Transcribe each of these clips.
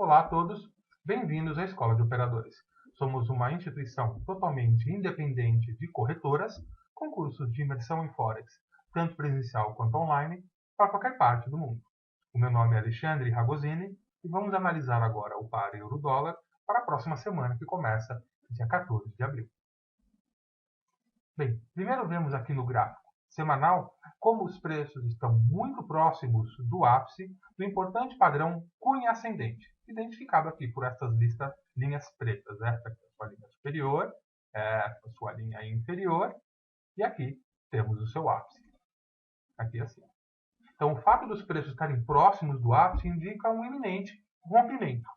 Olá a todos, bem-vindos à Escola de Operadores. Somos uma instituição totalmente independente de corretoras, com cursos de imersão em Forex, tanto presencial quanto online, para qualquer parte do mundo. O meu nome é Alexandre Ragosini e vamos analisar agora o par euro-dólar para a próxima semana, que começa dia 14 de abril. Bem, primeiro vemos aqui no gráfico semanal como os preços estão muito próximos do ápice do importante padrão cunha ascendente, identificado aqui por estas linhas pretas. Esta aqui é a sua linha superior, esta a sua linha inferior, e aqui temos o seu ápice, aqui assim. Então, o fato dos preços estarem próximos do ápice indica um iminente rompimento.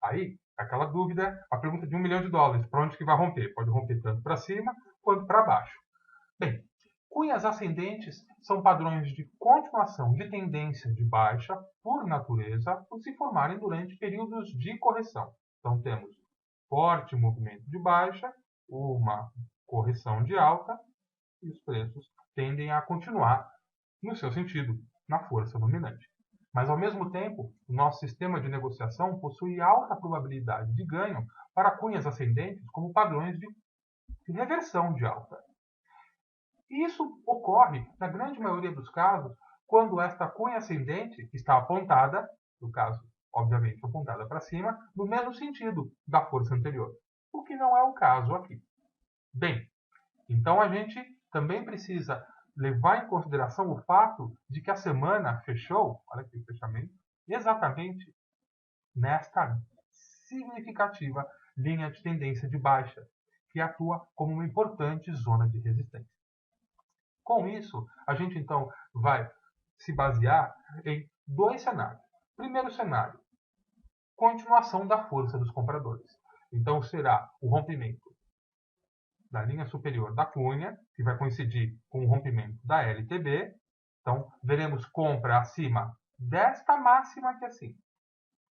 Aí, aquela dúvida, a pergunta de $1 milhão, para onde que vai romper? Pode romper tanto para cima quanto para baixo. Bem, cunhas ascendentes são padrões de continuação de tendência de baixa, por natureza, por se formarem durante períodos de correção. Então, temos forte movimento de baixa, uma correção de alta, e os preços tendem a continuar no seu sentido, na força dominante. Mas, ao mesmo tempo, o nosso sistema de negociação possui alta probabilidade de ganho para cunhas ascendentes como padrões de reversão de alta. Isso ocorre, na grande maioria dos casos, quando esta cunha ascendente está apontada, no caso, obviamente, apontada para cima, no mesmo sentido da força anterior, o que não é o caso aqui. Bem, então a gente também precisa levar em consideração o fato de que a semana fechou, olha aqui o fechamento, exatamente nesta significativa linha de tendência de baixa, que atua como uma importante zona de resistência. Com isso, a gente então vai se basear em dois cenários. Primeiro cenário, continuação da força dos compradores. Então será o rompimento da linha superior da cunha, que vai coincidir com o rompimento da LTB. Então, veremos compra acima desta máxima aqui assim.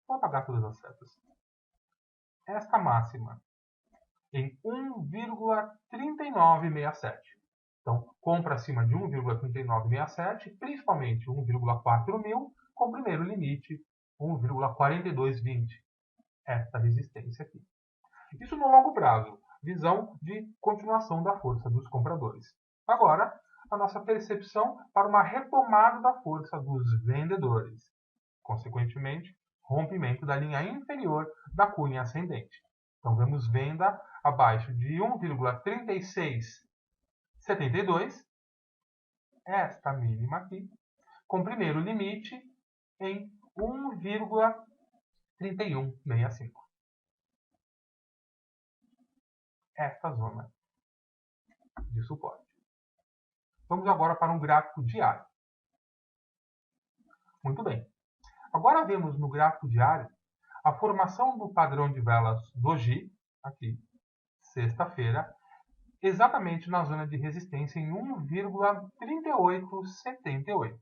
Vou apagar todas as setas. Esta máxima em 1,3967. Então, compra acima de 1,3967, principalmente 1,4 mil, com o primeiro limite 1,4220. Esta resistência aqui. Isso no longo prazo, visão de continuação da força dos compradores. Agora, a nossa percepção para uma retomada da força dos vendedores. Consequentemente, rompimento da linha inferior da cunha ascendente. Então, vemos venda abaixo de 1,3672, esta mínima aqui, com primeiro limite em 1,3165. Esta zona de suporte. Vamos agora para um gráfico diário. Muito bem. Agora vemos no gráfico diário a formação do padrão de velas Doji, aqui, sexta-feira, exatamente na zona de resistência em 1,3878.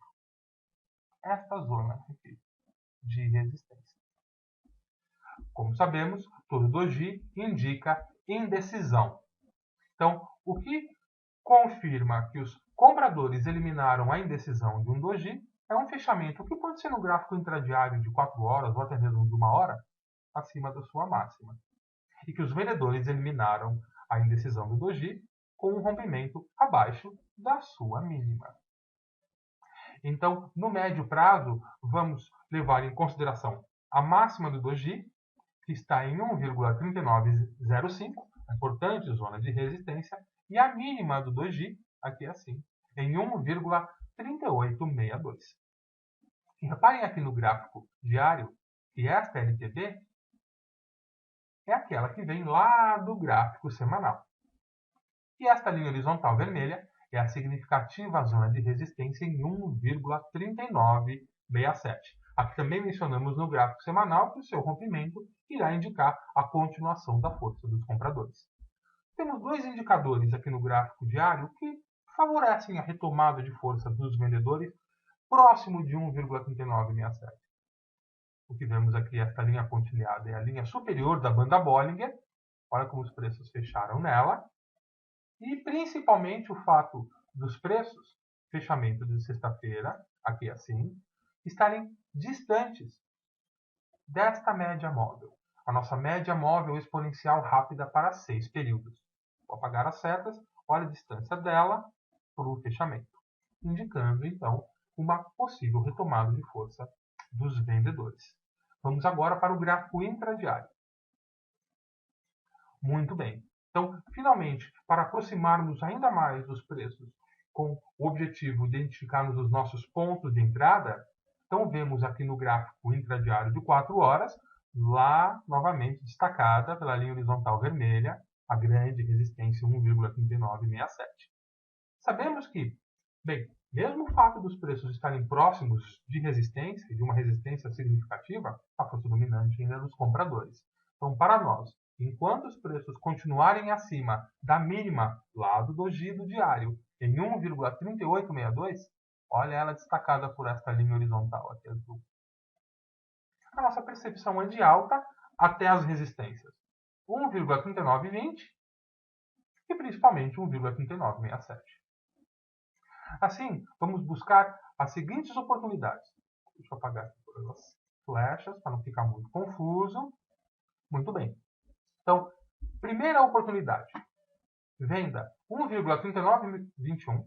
Esta zona aqui de resistência. Como sabemos, todo doji indica indecisão. Então, o que confirma que os compradores eliminaram a indecisão de um doji é um fechamento que pode ser no gráfico intradiário de 4 horas ou até mesmo de 1 hora acima da sua máxima. E que os vendedores eliminaram a indecisão do doji com um rompimento abaixo da sua mínima. Então, no médio prazo, vamos levar em consideração a máxima do doji, que está em 1,3905, a importante zona de resistência, e a mínima do doji, aqui assim, em 1,3862. E reparem aqui no gráfico diário que esta LTB é aquela que vem lá do gráfico semanal. E esta linha horizontal vermelha é a significativa zona de resistência em 1,3967. Aqui também mencionamos no gráfico semanal que o seu rompimento irá indicar a continuação da força dos compradores. Temos dois indicadores aqui no gráfico diário que favorecem a retomada de força dos vendedores próximo de 1,3967. O que vemos aqui, esta linha pontilhada, é a linha superior da banda Bollinger. Olha como os preços fecharam nela. E principalmente o fato dos preços, fechamento de sexta-feira, aqui assim, estarem distantes desta média móvel. A nossa média móvel exponencial rápida para 6 períodos. Vou apagar as setas, olha a distância dela para o fechamento, indicando, então, uma possível retomada de força dos vendedores. Vamos agora para o gráfico intradiário. Muito bem. Então, finalmente, para aproximarmos ainda mais dos preços com o objetivo de identificarmos os nossos pontos de entrada, então vemos aqui no gráfico intradiário de 4 horas, lá novamente destacada pela linha horizontal vermelha, a grande resistência 1,3967. Sabemos que, bem, mesmo o fato dos preços estarem próximos de resistência, de uma resistência significativa, a força dominante ainda é dos compradores. Então, para nós, enquanto os preços continuarem acima da mínima lá do doji do diário, em 1,3862, olha ela destacada por esta linha horizontal aqui azul. A nossa percepção é de alta até as resistências 1,3920 e principalmente 1,3967. Assim, vamos buscar as seguintes oportunidades. Deixa eu apagar aqui todas as flechas para não ficar muito confuso. Muito bem. Então, primeira oportunidade. Venda 1,3921.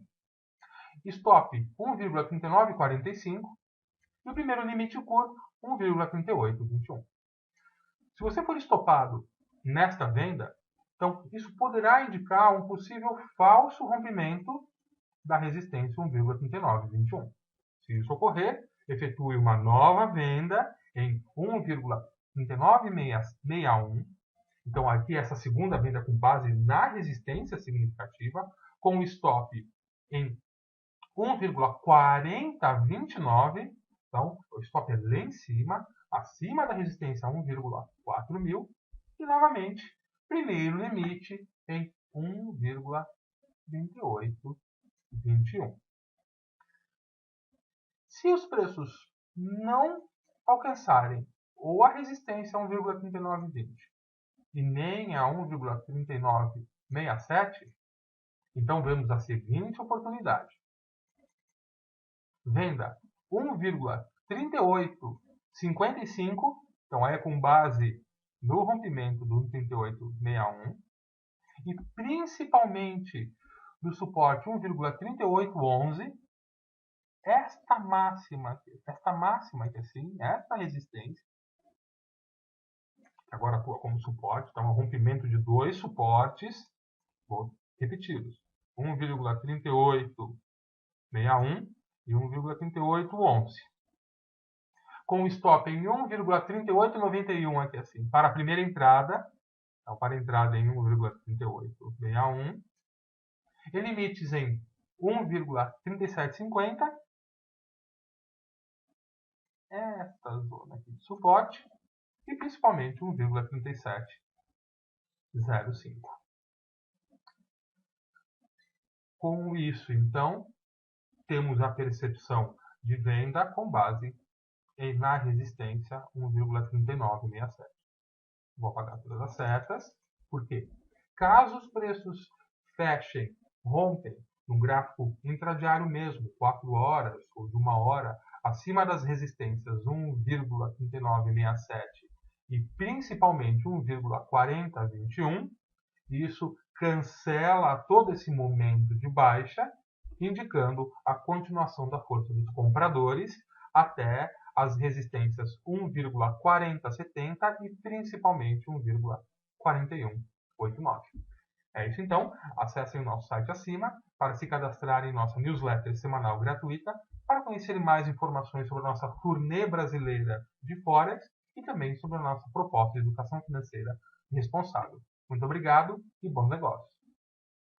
Stop 1,3945. E o primeiro limite curto 1,3821. Se você for estopado nesta venda, então isso poderá indicar um possível falso rompimento da resistência 1,3921. Se isso ocorrer, efetue uma nova venda em 1,3961. Então, aqui essa segunda venda com base na resistência significativa, com o stop em 1,4029. Então, o stop é lá em cima, acima da resistência 1,4000. E, novamente, primeiro limite em 1,2821. Se os preços não alcançarem ou a resistência 1,3920 e nem a 1,3967, então vemos a seguinte oportunidade. Venda 1,3855, então é com base no rompimento do 1,3861 e principalmente do suporte 1,3811. Esta máxima aqui assim, esta resistência, que agora atua como suporte, então é um rompimento de dois suportes, vou repeti-los, 1,3861 e 1,3811. Com o stop em 1,3891 aqui assim, para a primeira entrada, então para a entrada em 1,3861, e limites em 1,3750, esta zona aqui de suporte, e principalmente 1,3705. Com isso, então, temos a percepção de venda com base na resistência 1,3967. Vou apagar todas as setas, porque caso os preços fechem, rompem, no gráfico intradiário mesmo, 4 horas ou de 1 hora, acima das resistências 1,3967 e principalmente 1,4021, isso cancela todo esse momento de baixa, indicando a continuação da força dos compradores até as resistências 1,4070 e principalmente 1,4189. É isso então, acessem o nosso site acima para se cadastrar em nossa newsletter semanal gratuita, para conhecerem mais informações sobre a nossa turnê brasileira de Forex e também sobre a nossa proposta de educação financeira responsável. Muito obrigado e bons negócios!